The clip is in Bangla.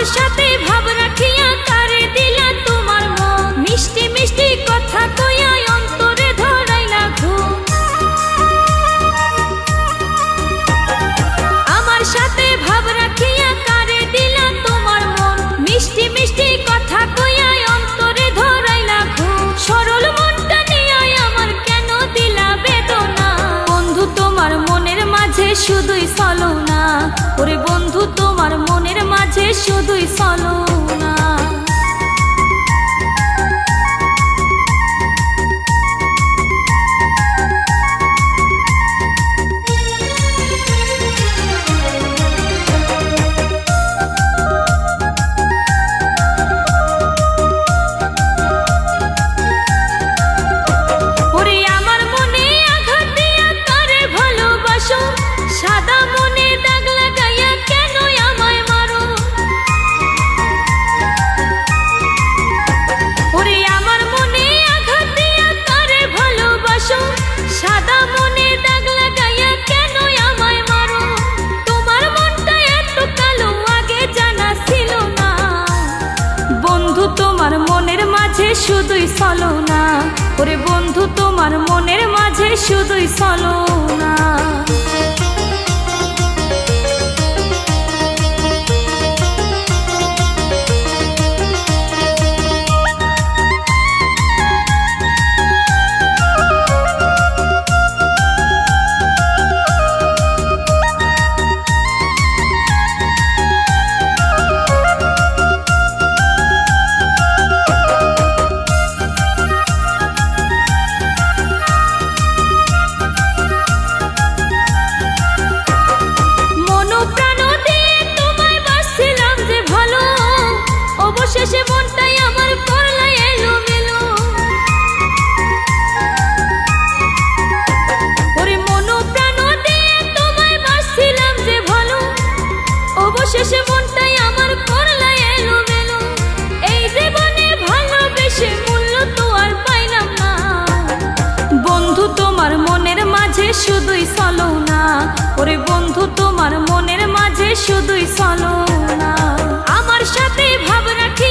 আমার সাথে ভাব রাখিয়া কারে দিলা তোমার মন, মিষ্টি মিষ্টি কথা কইয়া অন্তরে ধরাইলা ঘুম। আমার সাথে ভাব রাখিয়া কারে দিলা তোমার মন, মিষ্টি মিষ্টি কথা কইয়া অন্তরে ধরাইলা ঘুম। সরল মনটা নিয়ে আমার কেন দিলা বেদনা, বন্ধু তোমার মনের মাঝে শুধুই ছলনা, ওরে বন্ধু তোমার মনের মাঝে শুধুই ছলনা। ওরে আমার মনে আঘাত দিয়া কারে ভালোবাসো, সাদা মনে দাগ লাগাইয়া কেন আমায় মারো। ওরে আমার মনে আঘাত দিয়া কারে ভালোবাসো, সাদা মনে দাগ লাগাইয়া কেন আমায় মারো। তোমার মনটা এত কালো আগে জানা ছিল না, বন্ধু তোমার মনের মাঝে শুধুই ছলনা, ওরে বন্ধু তোমার মনের মাঝে শুধুই ছলনা। অবশেষে মনটাই আমার করলা এলোমেলো, ওরে মন প্রাণ দিয়ে তোমায় বাসছিলাম যে ভালো, অবশেষে মনটাই আমার করলা এলোমেলো। এই জীবনে ভালোবেসে মূল্য তো আর পাইলাম না, বন্ধু তোমার মনের মাঝে শুধুই ছলনা, ওরে বন্ধু তোমার মনের মাঝে শুধুই ছলনা। আমার সাথে ভাব রাখি